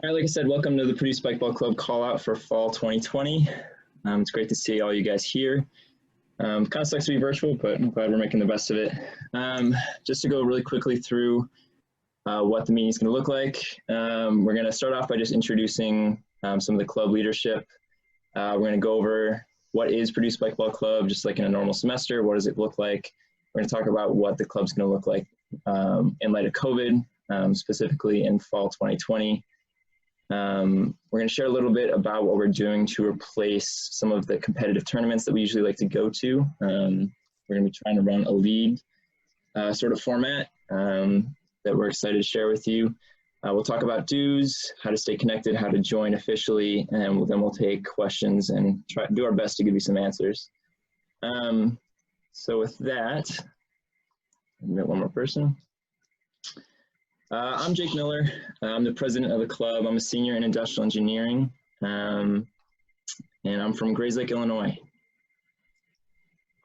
All right, like I said, welcome to the Purdue Spikeball Club call out for fall 2020. It's great to see all you guys here. Kind of sucks to be virtual, but I'm glad we're making the best of it. Just to go really quickly through what the meeting is going to look like. We're going to start off by just introducing some of the club leadership. We're going to go over what is Purdue Spikeball Club, just like in a normal semester. What does it look like? We're going to talk about what the club's going to look like in light of COVID, specifically in fall 2020. We're going to share a little bit about what we're doing to replace some of the competitive tournaments that we usually like to go to. We're going to be trying to run a league sort of format that we're excited to share with you. We'll talk about dues, how to stay connected, how to join officially, and then we'll take questions and try to do our best to give you some answers. So with that, I've got one more person. I'm Jake Miller. I'm the president of the club. I'm a senior in industrial engineering, and I'm from Grayslake, Illinois.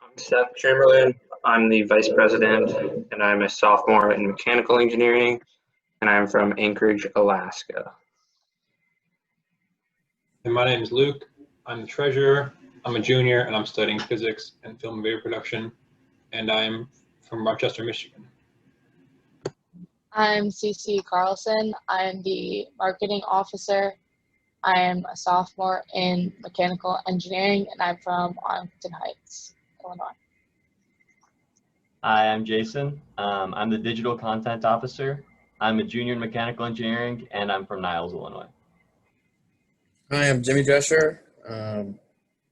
I'm Seth Chamberlain. I'm the vice president, and I'm a sophomore in mechanical engineering, and I'm from Anchorage, Alaska. And my name is Luke. I'm the treasurer. I'm a junior, and I'm studying physics and film and video production, and I'm from Rochester, Michigan. I'm CC Carlson. I'm the marketing officer. I am a sophomore in mechanical engineering, and I'm from Arlington Heights, Illinois. Hi, I'm Jason. I'm the digital content officer. I'm a junior in mechanical engineering, and I'm from Niles, Illinois. Hi, I'm Jimmy Drescher,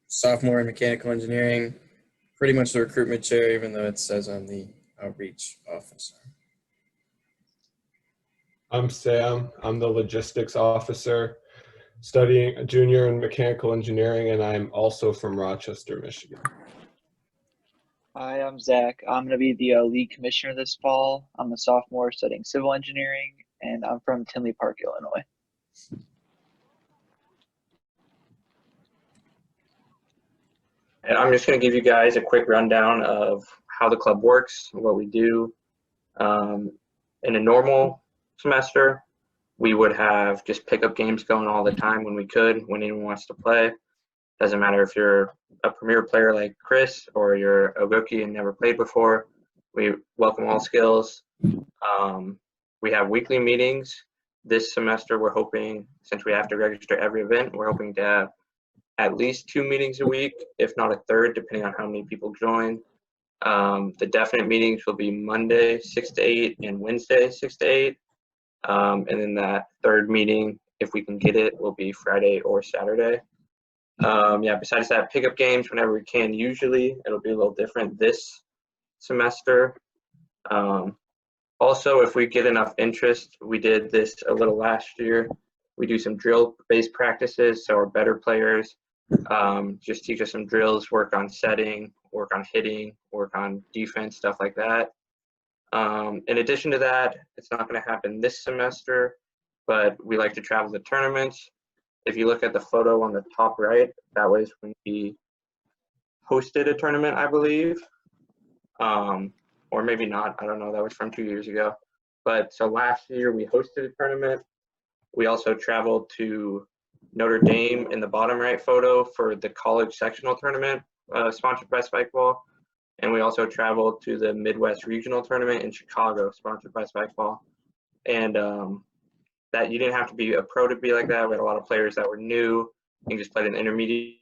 sophomore in mechanical engineering, pretty much the recruitment chair, even though it says I'm the outreach officer. I'm Sam. I'm the logistics officer, studying a junior in mechanical engineering, and I'm also from Rochester, Michigan. Hi, I'm Zach. I'm going to be the league commissioner this fall. I'm a sophomore studying civil engineering, and I'm from Tinley Park, Illinois. And I'm just going to give you guys a quick rundown of how the club works, what we do. In a normal semester, we would have just pickup games going all the time when we could, when anyone wants to play. Doesn't matter if you're a premier player like Chris or you're a rookie and never played before. We welcome all skills. We have weekly meetings. This semester, we're hoping, since we have to register every event, we're hoping to have at least 2 meetings a week, if not a third, depending on how many people join. The definite meetings will be Monday, 6 to 8, and Wednesday, 6 to 8. And then that third meeting, if we can get it, will be Friday or Saturday. Yeah, besides that, pickup games whenever we can. Usually it'll be a little different this semester. Also, if we get enough interest, we did this a little last year. We do some drill-based practices, so our better players just teach us some drills, work on setting, work on hitting, work on defense, stuff like that. In addition to that, it's not going to happen this semester, but we like to travel to tournaments. If you look at the photo on the top right, that was when we hosted a tournament, I believe. Or maybe not, I don't know, that was from 2 years ago. But so last year we hosted a tournament. We also traveled to Notre Dame in the bottom right photo for the college sectional tournament sponsored by Spikeball. And we also traveled to the Midwest Regional Tournament in Chicago, sponsored by Spikeball. And that you didn't have to be a pro to be like that. We had a lot of players that were new and just played in the intermediate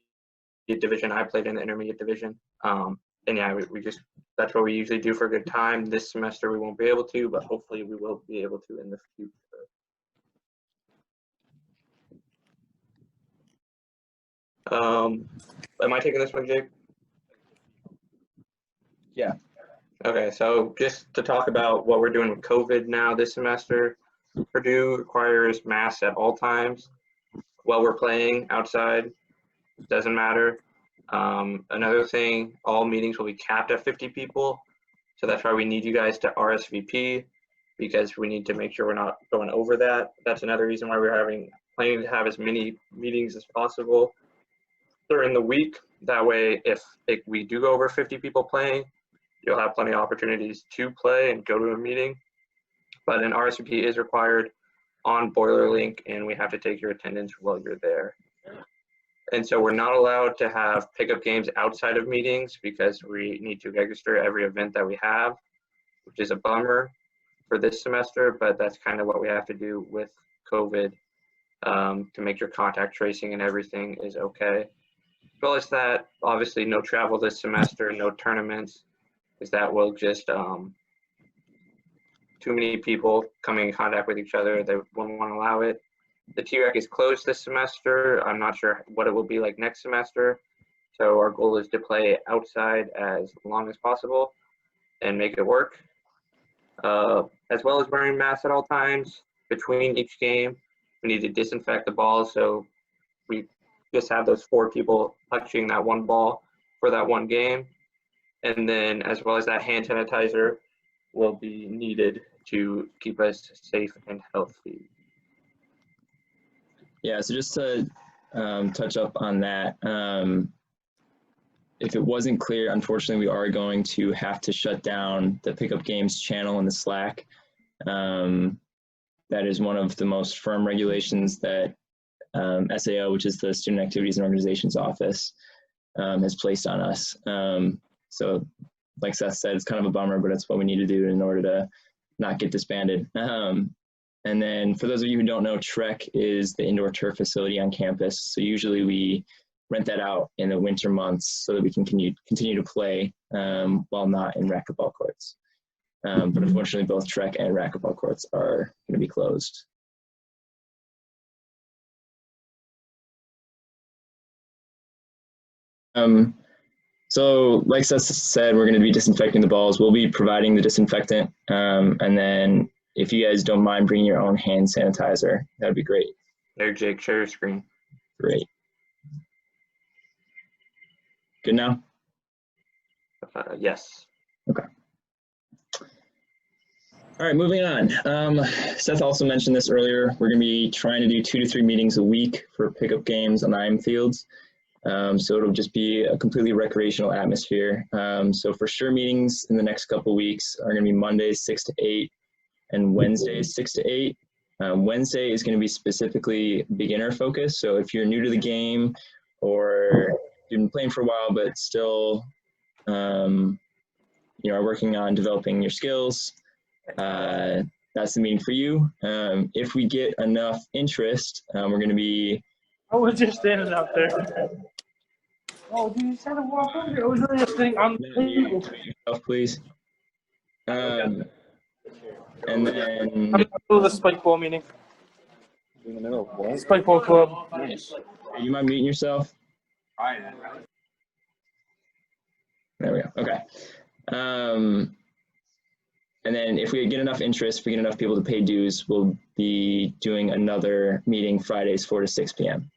division. I played in the intermediate division. And yeah, we just, that's what we usually do for a good time. This semester we won't be able to, but hopefully we will be able to in the future. Am I taking this one, Jake? Yeah. Okay, so just to talk about what we're doing with COVID now this semester, Purdue requires masks at all times while we're playing outside. Doesn't matter. Another thing, all meetings will be capped at 50 people. So that's why we need you guys to RSVP, because we need to make sure we're not going over that. That's another reason why we're planning to have as many meetings as possible during the week. That way, if we do go over 50 people playing, you'll have plenty of opportunities to play and go to a meeting. But an RSVP is required. on BoilerLink, and we have to take your attendance while you're there. And so we're not allowed to have pickup games outside of meetings because we need to register every event that we have, which is a bummer for this semester, but that's kind of what we have to do with COVID to make sure contact tracing and everything is okay. As well as that, obviously no travel this semester, no tournaments, because that will just, too many people coming in contact with each other, they won't want to allow it. The TREC is closed this semester. I'm not sure what it will be like next semester. So our goal is to play outside as long as possible and make it work. As well as wearing masks at all times between each game. We need to disinfect the balls, so we just have those 4 people touching that one ball for that one game. And then as well as that hand sanitizer will be needed to keep us safe and healthy. Yeah, so just to touch up on that, if it wasn't clear, unfortunately, we are going to have to shut down the Pickup Games channel in the Slack. That is one of the most firm regulations that SAO, which is the Student Activities and Organizations Office, has placed on us. So like Seth said, it's kind of a bummer, but it's what we need to do in order to not get disbanded. And then for those of you who don't know, TREC is the indoor turf facility on campus. So usually we rent that out in the winter months so that we can continue to play while not in racquetball courts. But unfortunately, both TREC and racquetball courts are going to be closed. So like Seth said, we're going to be disinfecting the balls. We'll be providing the disinfectant. And then if you guys don't mind bringing your own hand sanitizer, that'd be great. There, Jake, share your screen. Great. Good now? Yes. Okay. All right, moving on. Seth also mentioned this earlier. We're going to be trying to do 2 to 3 meetings a week for pickup games on IM fields. So it'll just be a completely recreational atmosphere. So for sure, meetings in the next couple of weeks are going to be Mondays 6 to 8 and Wednesdays 6 to 8. Wednesday is going to be specifically beginner focused. So if you're new to the game or you've been playing for a while but still are working on developing your skills, that's the meeting for you. If we get enough interest, we're going to be... I was just standing out there. Oh, dude, you said to walk over here. I was really just sitting on the table. Yourself, please. And then... I'm going to go to the Spikeball meeting. In the middle of what? Spikeball Club. Nice. You mind muting yourself? There we go. Okay. And then if we get enough interest, if we get enough people to pay dues, we'll be doing another meeting Fridays, 4 to 6 p.m.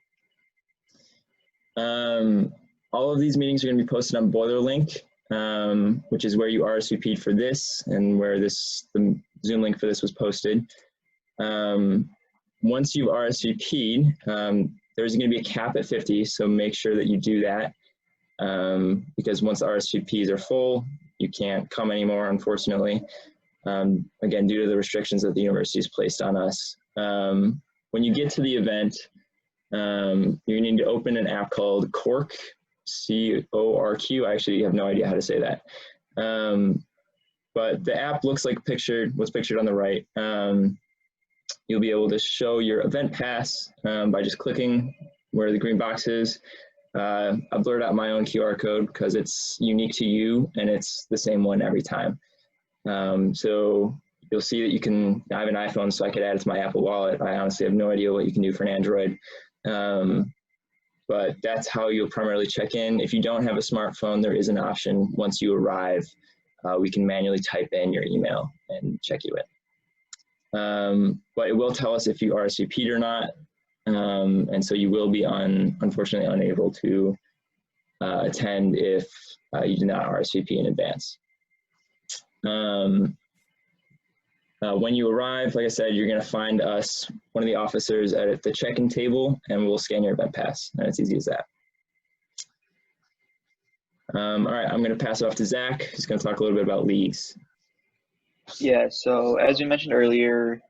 All of these meetings are going to be posted on BoilerLink, which is where you RSVP'd for this and where the Zoom link for this was posted. Once you've RSVP'd, there's going to be a cap at 50, so make sure that you do that because once the RSVPs are full, you can't come anymore, unfortunately. Again, due to the restrictions that the university has placed on us. When you get to the event, you need to open an app called Cork, C-O-R-Q. I actually have no idea how to say that. But the app looks like what's pictured on the right. You'll be able to show your event pass by just clicking where the green box is. I blurred out my own QR code because it's unique to you and it's the same one every time. So you'll see that I have an iPhone, so I could add it to my Apple Wallet. I honestly have no idea what you can do for an Android. But that's how you'll primarily check in. If you don't have a smartphone, there is an option once you arrive. We can manually type in your email and check you in. But it will tell us if you RSVP'd or not. And so you will be unfortunately unable to attend if you do not RSVP in advance. When you arrive, like I said, you're going to find us, one of the officers at the check-in table, and we'll scan your event pass. And it's easy as that. All right, I'm going to pass it off to Zach, who's going to talk a little bit about leagues. Yeah, so as we mentioned earlier,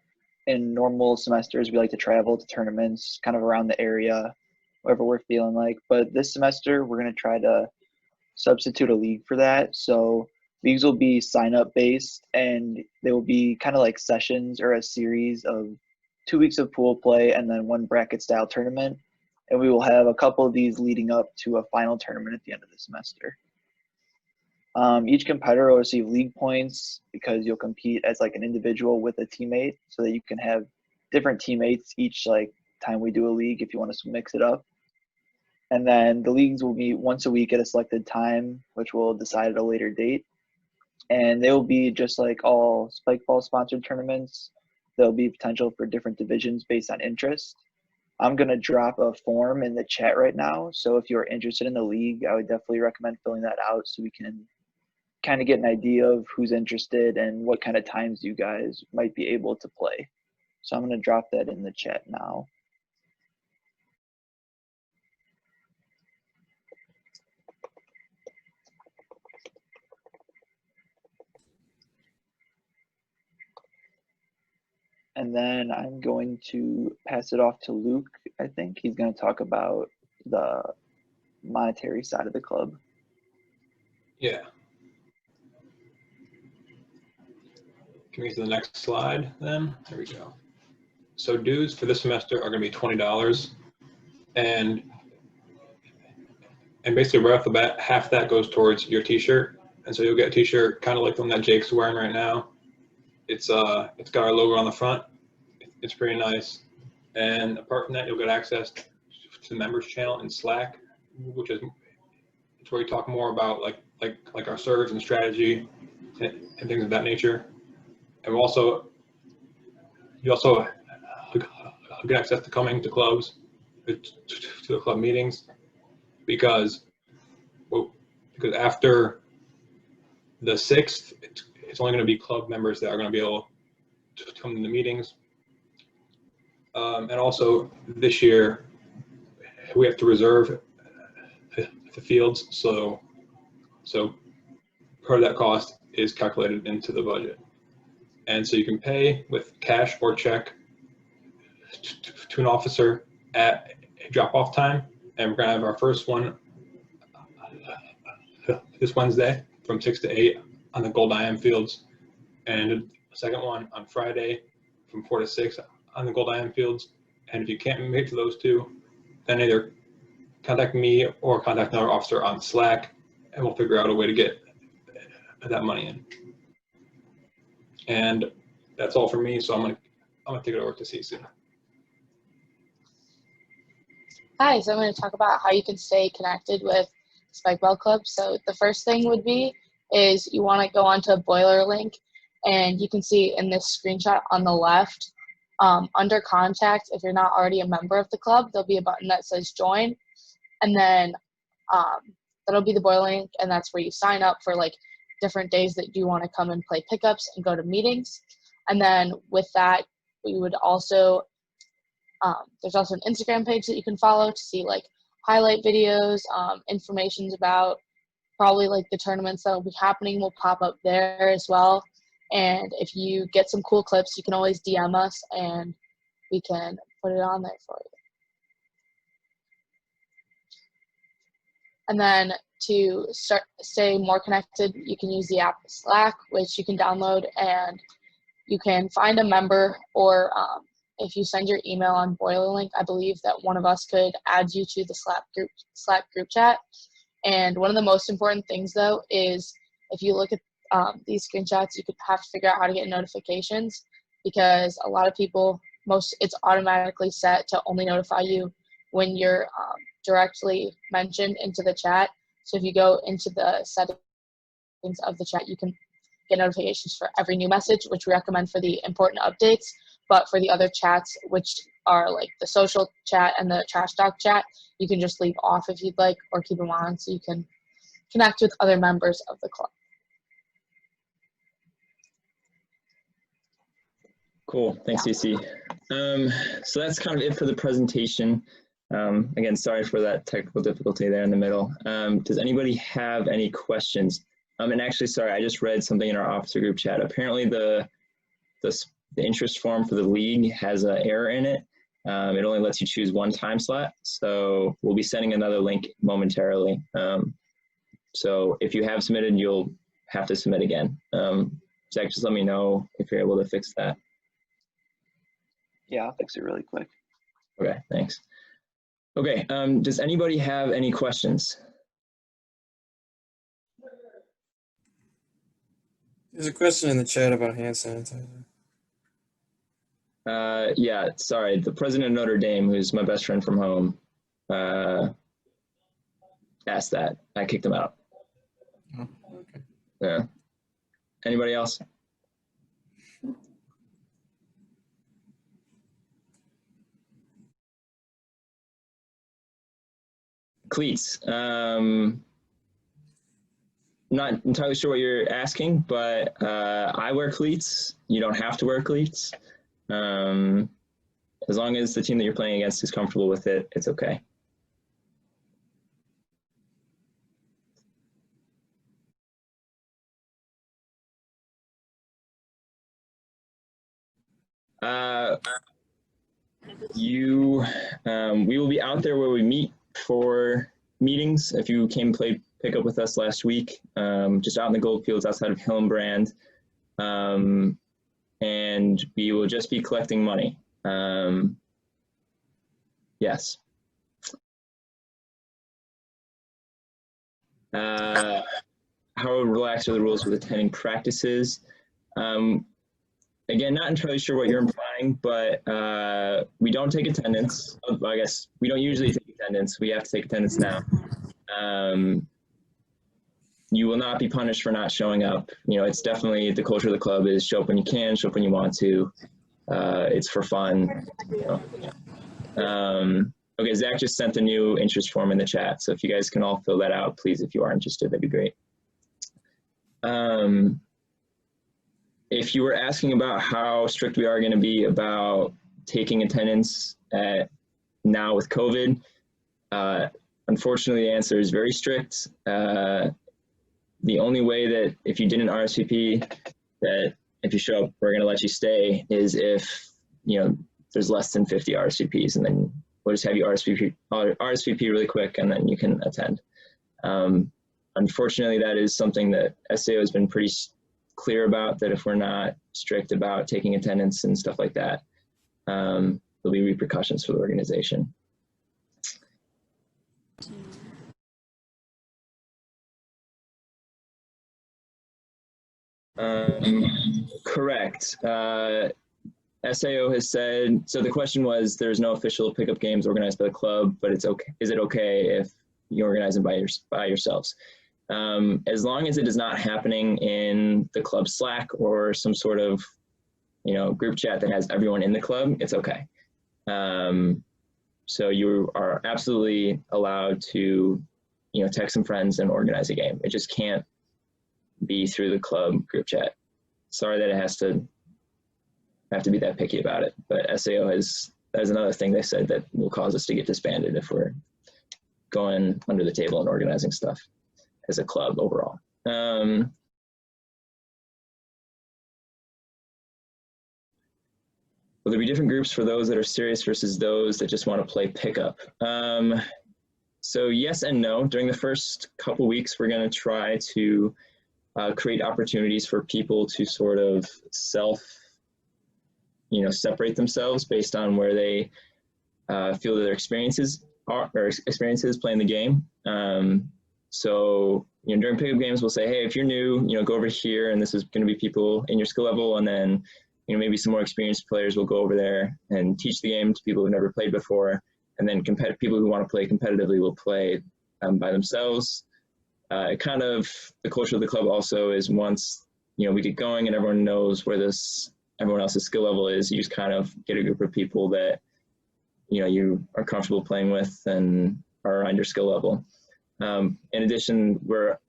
in normal semesters, we like to travel to tournaments kind of around the area, whatever we're feeling like. But this semester, we're going to try to substitute a league for that. So leagues will be sign-up based, and they will be kind of like sessions or a series of 2 weeks of pool play and then one bracket style tournament. And we will have a couple of these leading up to a final tournament at the end of the semester. Each competitor will receive league points because you'll compete as like an individual with a teammate, so that you can have different teammates each like time we do a league if you want to mix it up. And then the leagues will meet once a week at a selected time, which we'll decide at a later date. And they will be just like all Spikeball sponsored tournaments. There'll be potential for different divisions based on interest. I'm going to drop a form in the chat right now. So if you're interested in the league, I would definitely recommend filling that out so we can kind of get an idea of who's interested and what kind of times you guys might be able to play. So I'm going to drop that in the chat now. And then I'm going to pass it off to Luke. I think he's going to talk about the monetary side of the club. Yeah. Can we get to the next slide then? There we go. So dues for this semester are going to be $20, and basically right off the bat, half that goes towards your t-shirt. And so you'll get a t-shirt kind of like the one that Jake's wearing right now. It's got our logo on the front. It's pretty nice. And apart from that, you'll get access to the members channel in Slack, which is it's where we talk more about like our serves and strategy and things of that nature. And you also get access to coming to clubs, to the club meetings, because after the 6th, it's only going to be club members that are going to be able to come to the meetings. And also this year, we have to reserve the fields, so part of that cost is calculated into the budget. And so you can pay with cash or check to an officer at a drop-off time. And we're going to have our first one this Wednesday from 6 to 8 on the Gold IM fields, and a second one on Friday from 4 to 6 on the Gold IM fields. And if you can't make it to those two, then either contact me or contact another officer on Slack, and we'll figure out a way to get that money in. And that's all for me. So I'm gonna take it over to Cece. Hi, so I'm going to talk about how you can stay connected with Spikeball Club. So the first thing would be is you want to go onto BoilerLink, and you can see in this screenshot on the left, under contact, if you're not already a member of the club, there'll be a button that says join, and then that'll be the BoilerLink, and that's where you sign up for like different days that you want to come and play pickups and go to meetings. And then with that, we would also there's also an Instagram page that you can follow to see like highlight videos, information about probably like the tournaments that will be happening will pop up there as well. And if you get some cool clips, you can always DM us and we can put it on there for you. And then to stay more connected, you can use the app Slack, which you can download, and you can find a member, or if you send your email on BoilerLink, I believe that one of us could add you to the Slack group chat. And one of the most important things, though, is if you look at these screenshots, you could have to figure out how to get notifications, because a lot of people, it's automatically set to only notify you when you're directly mentioned into the chat. So if you go into the settings of the chat, you can get notifications for every new message, which we recommend for the important updates. But for the other chats, which are like the social chat and the trash talk chat, you can just leave off if you'd like, or keep them on so you can connect with other members of the club. Cool, thanks, Cece. So that's kind of it for the presentation. Again, sorry for that technical difficulty there in the middle. Does anybody have any questions? And actually, sorry, I just read something in our officer group chat. Apparently the the interest form for the league has an error in it. It only lets you choose one time slot. So we'll be sending another link momentarily. So if you have submitted, you'll have to submit again. Zach, just let me know if you're able to fix that. Yeah, I'll fix it really quick. Okay, thanks. Okay, does anybody have any questions? There's a question in the chat about hand sanitizer. Yeah, sorry, the president of Notre Dame, who's my best friend from home, asked that. I kicked him out. Oh, okay. Yeah. Anybody else? Cleats. Not entirely sure what you're asking, but I wear cleats. You don't have to wear cleats. As long as the team that you're playing against is comfortable with it, it's okay. We will be out there where we meet for meetings. If you came play pickup with us last week, just out in the Goldfields outside of Hillenbrand, and we will just be collecting money. Yes. How relaxed are the rules with attending practices? Again, not entirely sure what you're implying, but we don't take attendance. I guess we don't usually take attendance. We have to take attendance now. You will not be punished for not showing up. You know, it's definitely the culture of the club is show up when you can, show up when you want to. It's for fun. You know. Okay, Zach just sent the new interest form in the chat, so if you guys can all fill that out, please, if you are interested, that'd be great. If you were asking about how strict we are going to be about taking attendance now with COVID, unfortunately, the answer is very strict. The only way that if you didn't RSVP, that if you show up, we're going to let you stay is if, you know, there's less than 50 RSVPs, and then we'll just have you RSVP really quick, and then you can attend. Unfortunately, that is something that SAO has been pretty clear about, that if we're not strict about taking attendance and stuff like that, there'll be repercussions for the organization. Correct. SAO has said, so the question was, there's no official pickup games organized by the club, but it's okay. Is it okay if you organize them by yourselves? As long as it is not happening in the club Slack or some sort of, you know, group chat that has everyone in the club, it's okay. So you are absolutely allowed to, you know, text some friends and organize a game. It just can't be through the club group chat. Sorry that it has to be that picky about it, but SAO has, that's another thing they said that will cause us to get disbanded if we're going under the table and organizing stuff as a club overall. Will there be different groups for those that are serious versus those that just want to play pickup? So yes and no. During the first couple weeks, we're going to try to create opportunities for people to sort of separate themselves based on where they feel that their experiences are, or experiences playing the game. So, you know, during pickup games, we'll say, hey, if you're new, you know, go over here, and this is going to be people in your skill level, and then, you know, maybe some more experienced players will go over there and teach the game to people who've never played before, and then people who want to play competitively will play by themselves. Kind of the culture of the club also is, once, you know, we get going and everyone knows where everyone else's skill level is, you just kind of get a group of people that, you know, you are comfortable playing with and are on your skill level. In addition,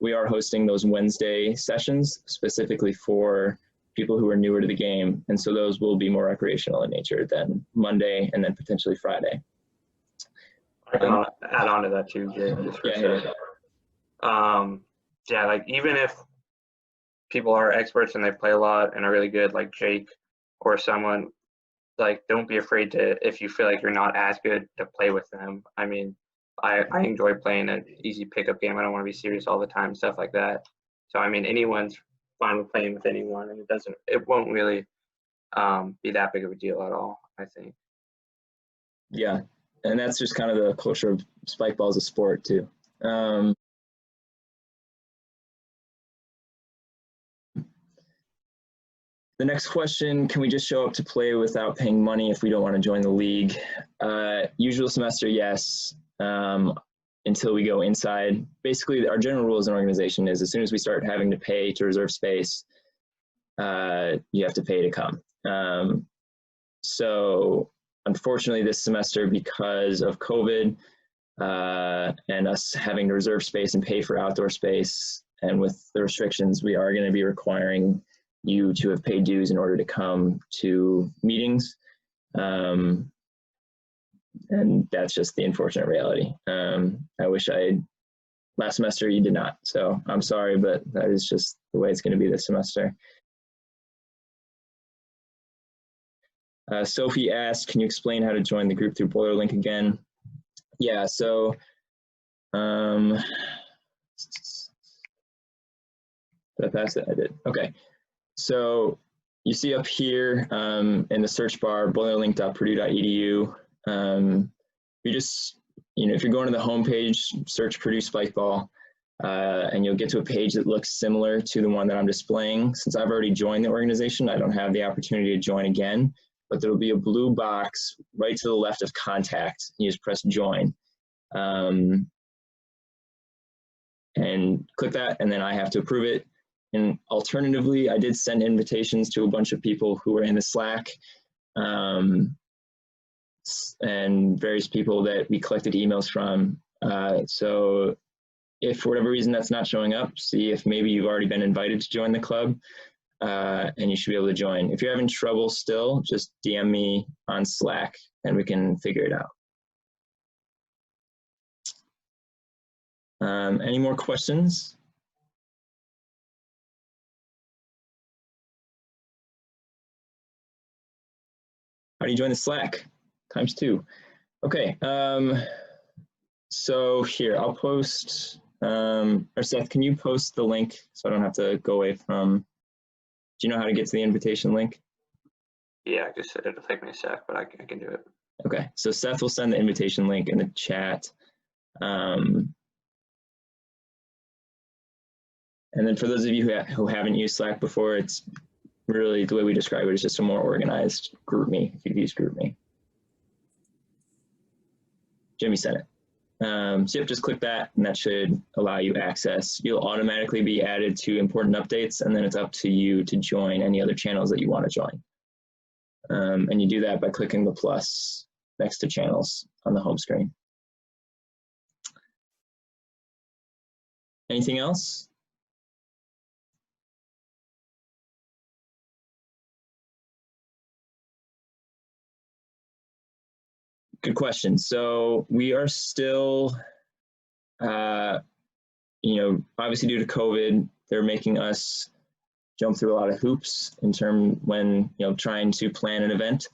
we are hosting those Wednesday sessions specifically for people who are newer to the game, and so those will be more recreational in nature than Monday and then potentially Friday. I can add on to that too, Jay, just for a second. Yeah, like even if people are experts and they play a lot and are really good, like Jake, or someone, like, don't be afraid to, if you feel like you're not as good, to play with them. I mean, I enjoy playing an easy pickup game. I don't want to be serious all the time, stuff like that. So I mean, anyone's fine with playing with anyone, and it won't really be that big of a deal at all, I think. Yeah, and that's just kind of the culture of Spikeball as a sport too. The next question, can we just show up to play without paying money if we don't want to join the league? Usual semester, yes, until we go inside. Basically, our general rule as an organization is as soon as we start having to pay to reserve space, you have to pay to come. So unfortunately this semester, because of COVID and us having to reserve space and pay for outdoor space, and with the restrictions, we are going to be requiring you to have paid dues in order to come to meetings. And that's just the unfortunate reality. I wish last semester you did not, so I'm sorry, but that is just the way it's going to be this semester. Sophie asked, can you explain how to join the group through BoilerLink again? Yeah, so did I pass it? I did. Okay. So you see up here in the search bar, boilerlink.purdue.edu. You just, if you're going to the home page, search Purdue Spikeball, and you'll get to a page that looks similar to the one that I'm displaying. Since I've already joined the organization, I don't have the opportunity to join again, but there'll be a blue box right to the left of contact. You just press join. And click that, and then I have to approve it. And alternatively, I did send invitations to a bunch of people who were in the Slack and various people that we collected emails from. So if for whatever reason that's not showing up, see if maybe you've already been invited to join the club, and you should be able to join. If you're having trouble still, just DM me on Slack and we can figure it out. Any more questions? How do you join the Slack? ×2. Okay, so here, I'll post, or Seth, can you post the link so I don't have to go away from, do you know how to get to the invitation link? Yeah, I just said it'll take me a sec, but I can do it. Okay, so Seth will send the invitation link in the chat. And then for those of you who haven't used Slack before, it's really, the way we describe it is just a more organized GroupMe, if you've used GroupMe. Jimmy sent it. So yep, just click that and that should allow you access. You'll automatically be added to important updates, and then it's up to you to join any other channels that you want to join. And you do that by clicking the plus next to channels on the home screen. Anything else? Good question. So we are still, obviously due to COVID, they're making us jump through a lot of hoops in terms when, trying to plan an event.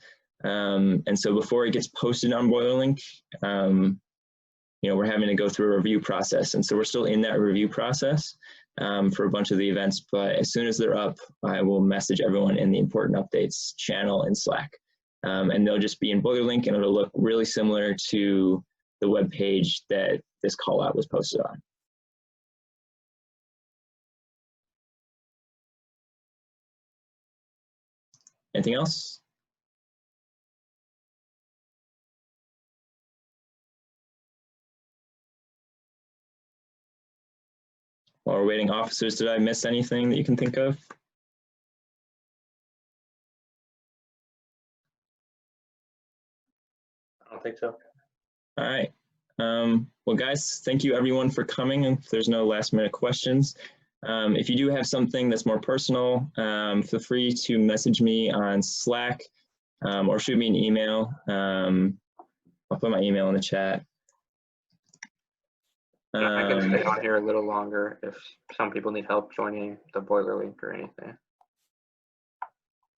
And so before it gets posted on BoilerLink, we're having to go through a review process. And so we're still in that review process for a bunch of the events. But as soon as they're up, I will message everyone in the important updates channel in Slack. And they'll just be in BoilerLink, and it'll look really similar to the web page that this call out was posted on. Anything else? While we're waiting, officers, did I miss anything that you can think of? I don't think so. All right. Well, guys, thank you everyone for coming. And if there's no last minute questions, if you do have something that's more personal, feel free to message me on Slack or shoot me an email. I'll put my email in the chat. I can stay on here a little longer if some people need help joining the BoilerLink or anything.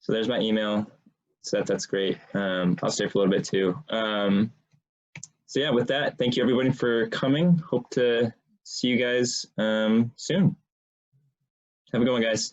So there's my email. So that's great. I'll stay for a little bit too. So yeah, with that, thank you everybody for coming. Hope to see you guys soon. Have a good one, guys.